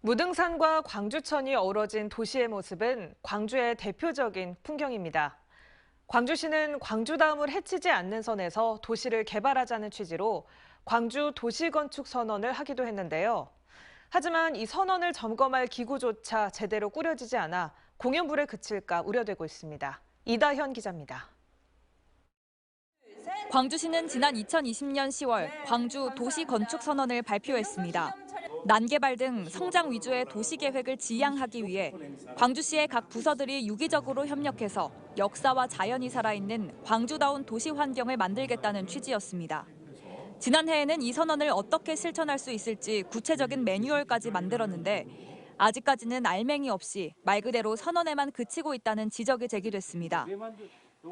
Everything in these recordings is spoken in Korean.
무등산과 광주천이 어우러진 도시의 모습은 광주의 대표적인 풍경입니다. 광주시는 광주다움을 해치지 않는 선에서 도시를 개발하자는 취지로 광주 도시건축 선언을 하기도 했는데요. 하지만 이 선언을 점검할 기구조차 제대로 꾸려지지 않아 공연불에 그칠까 우려되고 있습니다. 이다현 기자입니다. 광주시는 지난 2020년 10월 광주 도시건축선언을 발표했습니다. 난개발 등 성장 위주의 도시계획을 지향하기 위해 광주시의 각 부서들이 유기적으로 협력해서 역사와 자연이 살아있는 광주다운 도시 환경을 만들겠다는 취지였습니다. 지난해에는 이 선언을 어떻게 실천할 수 있을지 구체적인 매뉴얼까지 만들었는데 아직까지는 알맹이 없이 말 그대로 선언에만 그치고 있다는 지적이 제기됐습니다.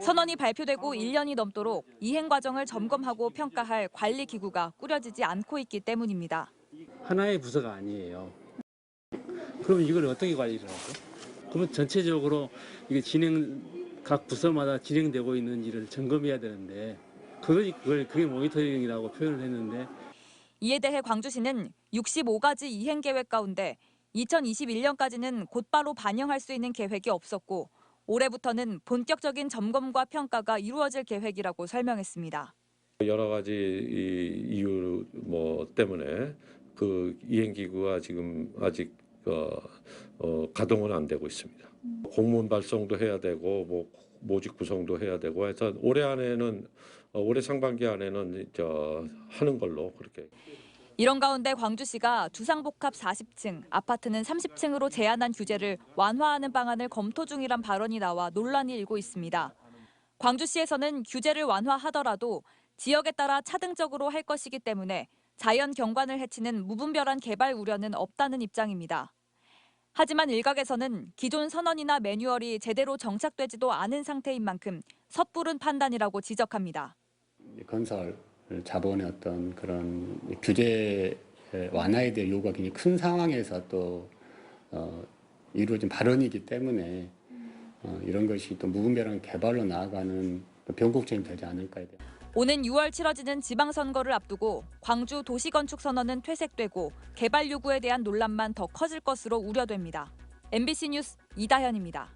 선언이 발표되고 1년이 넘도록 이행 과정을 점검하고 평가할 관리기구가 꾸려지지 않고 있기 때문입니다. 하나의 부서가 아니에요. 그럼 이걸 어떻게 관리를 하죠? 그러면 전체적으로 이게 각 부서마다 진행되고 있는 일을 점검해야 되는데 그게 모니터링이라고 표현을 했는데. 이에 대해 광주시는 65가지 이행 계획 가운데 2021년까지는 곧바로 반영할 수 있는 계획이 없었고 올해부터는 본격적인 점검과 평가가 이루어질 계획이라고 설명했습니다. 여러 가지 이유 때문에 그 이행기구가 지금 아직 가동은 안 되고 있습니다. 공문 발송도 해야 되고 모집 구성도 해야 되고 해서 올해 상반기 안에는 하는 걸로 그렇게. 이런 가운데 광주시가 주상복합 40층, 아파트는 30층으로 제한한 규제를 완화하는 방안을 검토 중이란 발언이 나와 논란이 일고 있습니다. 광주시에서는 규제를 완화하더라도 지역에 따라 차등적으로 할 것이기 때문에 자연 경관을 해치는 무분별한 개발 우려는 없다는 입장입니다. 하지만 일각에서는 기존 선언이나 매뉴얼이 제대로 정착되지도 않은 상태인 만큼 섣부른 판단이라고 지적합니다. 건설 자본의 어떤 그런 규제 완화에 대한 요구가 굉장히 큰 상황에서 또 이루어진 발언이기 때문에 이런 것이 또 무분별한 개발로 나아가는 변곡점이 되지 않을까에 대한. 오는 6월 치러지는 지방선거를 앞두고 광주 도시건축선언은 퇴색되고 개발 요구에 대한 논란만 더 커질 것으로 우려됩니다. MBC 뉴스 이다현입니다.